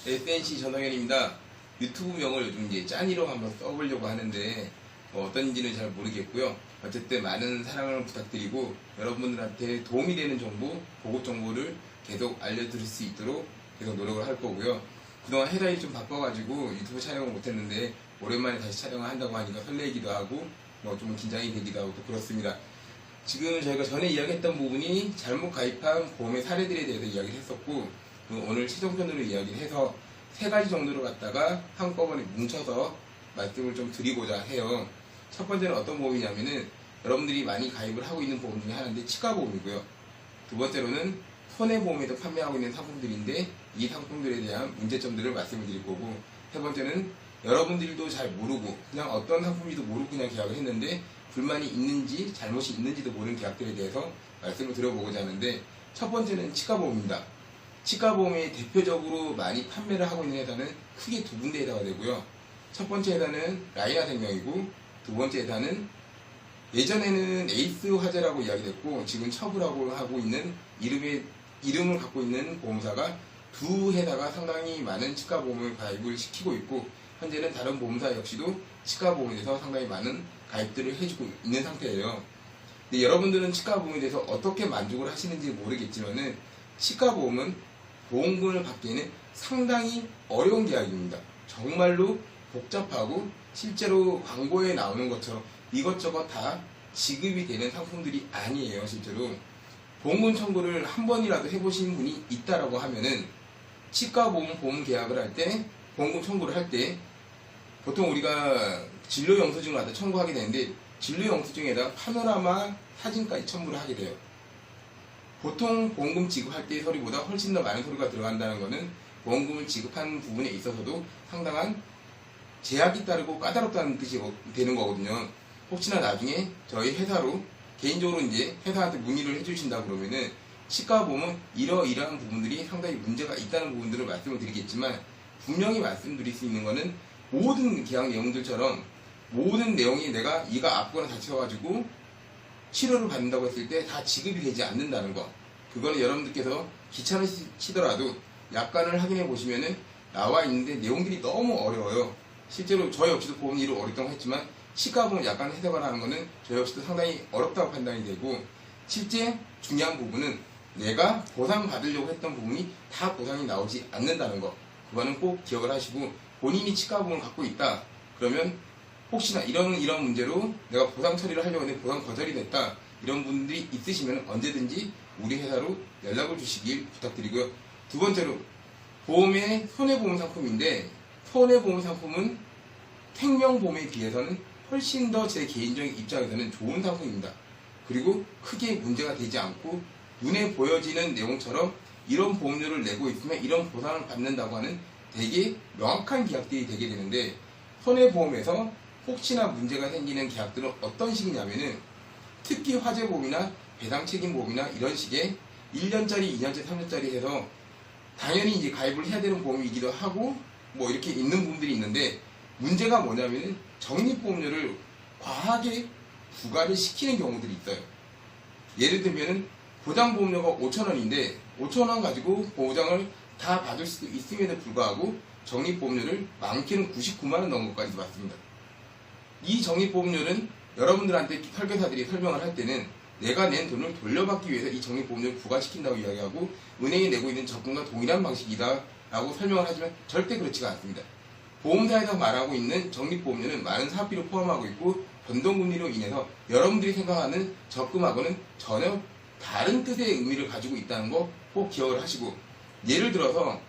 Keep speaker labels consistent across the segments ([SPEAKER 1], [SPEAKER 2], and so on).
[SPEAKER 1] SNC 전성현입니다. 유튜브명을 요즘 이제 짠이로 한번 써보려고 하는데 어떤지는 잘 모르겠고요. 어쨌든 많은 사랑을 부탁드리고 여러분들한테 도움이 되는 정보, 보급 정보를 계속 알려드릴 수 있도록 계속 노력을 할 거고요. 그동안 회사일이 좀 바빠가지고 유튜브 촬영을 못했는데 오랜만에 다시 촬영을 한다고 하니까 설레기도 하고 좀 긴장이 되기도 하고 또 그렇습니다. 지금 저희가 전에 이야기했던 부분이 잘못 가입한 보험의 사례들에 대해서 이야기를 했었고 오늘 최종편으로 이야기를 해서 세 가지 정도로 갖다가 한꺼번에 뭉쳐서 말씀을 좀 드리고자 해요. 첫 번째는 어떤 보험이냐면은 여러분들이 많이 가입을 하고 있는 보험 중에 하나인데 치과보험이고요. 두 번째로는 손해보험에도 판매하고 있는 상품들인데 이 상품들에 대한 문제점들을 말씀을 드릴 거고, 세 번째는 여러분들도 잘 모르고 그냥 어떤 상품인지도 모르고 그냥 계약을 했는데 불만이 있는지 잘못이 있는지도 모르는 계약들에 대해서 말씀을 드려보고자 하는데, 첫 번째는 치과보험입니다. 치과보험이 대표적으로 많이 판매를 하고 있는 회사는 크게 두 군데 회사가 되고요. 첫 번째 회사는 라이나생명이고, 두 번째 회사는 예전에는 에이스 화재라고 이야기됐고 지금 처브라고 하고 있는 이름을 갖고 있는 보험사가 두 회사가 상당히 많은 치과보험을 가입을 시키고 있고, 현재는 다른 보험사 역시도 치과보험에 대해서 상당히 많은 가입들을 해주고 있는 상태예요. 근데 여러분들은 치과보험에 대해서 어떻게 만족을 하시는지 모르겠지만은 치과보험은 보험금을 받기에는 상당히 어려운 계약입니다. 정말로 복잡하고 실제로 광고에 나오는 것처럼 이것저것 다 지급이 되는 상품들이 아니에요. 실제로 보험금 청구를 한 번이라도 해보신 분이 있다라고 하면은 치과보험 보험 계약을 할 때 보험금 청구를 할 때 보통 우리가 진료영수증을 갖다 청구하게 되는데 진료영수증에다가 파노라마 사진까지 첨부를 하게 돼요. 보통 보험금 지급할 때의 서류보다 훨씬 더 많은 서류가 들어간다는 것은 보험금을 지급한 부분에 있어서도 상당한 제약이 따르고 까다롭다는 뜻이 되는 거거든요. 혹시나 나중에 저희 회사로 개인적으로 이제 회사한테 문의를 해주신다 그러면은 치과보험은 이러이러한 부분들이 상당히 문제가 있다는 부분들을 말씀을 드리겠지만, 분명히 말씀드릴 수 있는 거는 모든 계약 내용들처럼 모든 내용이 내가 이가 아프거나 다쳐가지고 치료를 받는다고 했을 때 다 지급이 되지 않는다는 거. 그거는 여러분들께서 귀찮으시더라도 약관을 확인해 보시면은 나와 있는데 내용들이 너무 어려워요. 실제로 저 역시도 보험 일을 어렵다고 했지만 치과보험 약관 해석을 하는 거는 저 역시도 상당히 어렵다고 판단이 되고, 실제 중요한 부분은 내가 보상받으려고 했던 부분이 다 보상이 나오지 않는다는 거. 그거는 꼭 기억을 하시고, 본인이 치과보험을 갖고 있다 그러면 혹시나 이런 문제로 내가 보상 처리를 하려고 했는데 보상 거절이 됐다, 이런 분들이 있으시면 언제든지 우리 회사로 연락을 주시길 부탁드리고요. 두 번째로 보험의 손해보험 상품인데, 손해보험 상품은 생명보험에 비해서는 훨씬 더 제 개인적인 입장에서는 좋은 상품입니다. 그리고 크게 문제가 되지 않고 눈에 보여지는 내용처럼 이런 보험료를 내고 있으면 이런 보상을 받는다고 하는 되게 명확한 계약들이 되게 되는데, 손해보험에서 혹시나 문제가 생기는 계약들은 어떤 식이냐면은 특히 화재보험이나 배상책임보험이나 이런 식의 1년짜리, 2년짜리, 3년짜리 해서 당연히 이제 가입을 해야 되는 보험이기도 하고 뭐 이렇게 있는 부분들이 있는데, 문제가 뭐냐면은 적립보험료를 과하게 부과를 시키는 경우들이 있어요. 예를 들면은 보장보험료가 5,000원인데 5,000원 가지고 보장을 다 받을 수도 있음에도 불구하고 적립보험료를 많게는 99만원 넘은 것까지도 받습니다. 이 적립보험료는 여러분들한테 설계사들이 설명을 할 때는 내가 낸 돈을 돌려받기 위해서 이 적립보험료를 부과시킨다고 이야기하고 은행이 내고 있는 적금과 동일한 방식이다 라고 설명을 하지만 절대 그렇지가 않습니다. 보험사에서 말하고 있는 적립보험료는 많은 사업비를 포함하고 있고 변동금리로 인해서 여러분들이 생각하는 적금하고는 전혀 다른 뜻의 의미를 가지고 있다는 거 꼭 기억을 하시고, 예를 들어서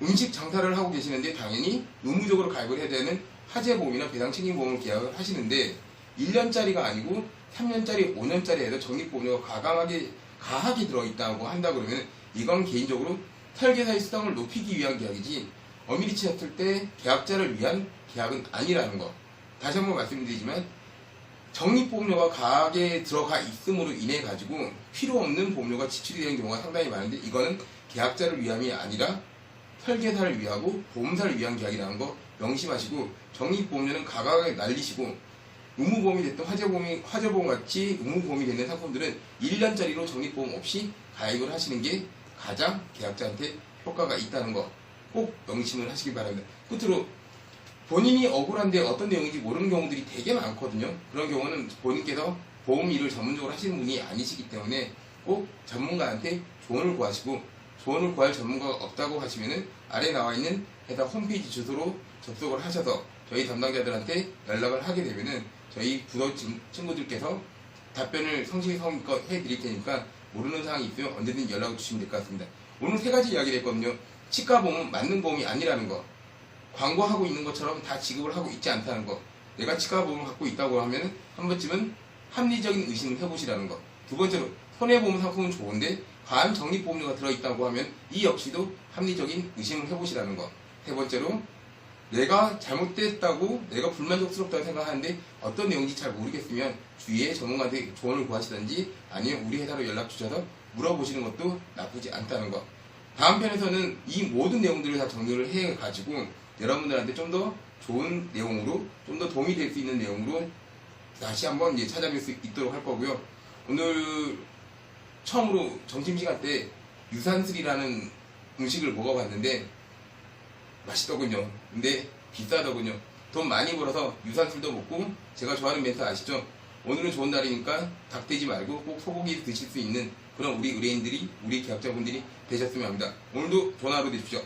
[SPEAKER 1] 음식 장사를 하고 계시는데 당연히 의무적으로 가입을 해야 되는 화재보험이나 배상책임보험을 계약을 하시는데 1년짜리가 아니고 3년짜리, 5년짜리 해서 적립보험료가 가하게 들어있다고 한다 그러면 이건 개인적으로 설계사의 수당을 높이기 위한 계약이지 엄밀히 치렀을 때 계약자를 위한 계약은 아니라는 거. 다시 한번 말씀드리지만 적립보험료가 가하게 들어가 있음으로 인해 가지고 필요 없는 보험료가 지출이 되는 경우가 상당히 많은데, 이거는 계약자를 위함이 아니라 설계사를 위하고 보험사를 위한 계약이라는 거 명심하시고, 적립보험료는 가하게 날리시고, 의무보험이 됐든 화재보험 같이 의무보험이 되는 상품들은 1년짜리로 적립보험 없이 가입을 하시는 게 가장 계약자한테 효과가 있다는 거 꼭 명심을 하시기 바랍니다. 끝으로 본인이 억울한데 어떤 내용인지 모르는 경우들이 되게 많거든요. 그런 경우는 본인께서 보험 일을 전문적으로 하시는 분이 아니시기 때문에 꼭 전문가한테 조언을 구하시고, 조언을 구할 전문가가 없다고 하시면은 아래 나와 있는 회사 홈페이지 주소로 접속을 하셔서 저희 담당자들한테 연락을 하게 되면은 저희 부서 친구들께서 답변을 성실성의껏 해드릴 테니까 모르는 사항이 있으면 언제든 연락을 주시면 될 것 같습니다. 오늘 세 가지 이야기를 했거든요. 치과보험은 맞는 보험이 아니라는 거, 광고하고 있는 것처럼 다 지급을 하고 있지 않다는 거, 내가 치과보험을 갖고 있다고 하면 한 번쯤은 합리적인 의심을 해보시라는 거, 두 번째로 손해보험 상품은 좋은데 과한 적립보험료가 들어있다고 하면 이 역시도 합리적인 의심을 해보시라는 거, 세 번째로 내가 잘못됐다고, 내가 불만족스럽다고 생각하는데 어떤 내용인지 잘 모르겠으면 주위의 전문가한테 조언을 구하시든지 아니면 우리 회사로 연락 주셔서 물어보시는 것도 나쁘지 않다는 거. 다음 편에서는 이 모든 내용들을 다 정리를 해가지고 여러분들한테 좀 더 좋은 내용으로, 좀 더 도움이 될 수 있는 내용으로 다시 한번 찾아뵐 수 있도록 할 거고요. 오늘 처음으로 점심시간 때 유산슬이라는 음식을 먹어봤는데 맛있더군요. 근데 비싸더군요. 돈 많이 벌어서 유산슬도 먹고, 제가 좋아하는 멘트 아시죠? 오늘은 좋은 날이니까 닭돼지 말고 꼭 소고기 드실 수 있는 그런 우리 의뢰인들이, 우리 계약자분들이 되셨으면 합니다. 오늘도 좋은 하루 되십시오.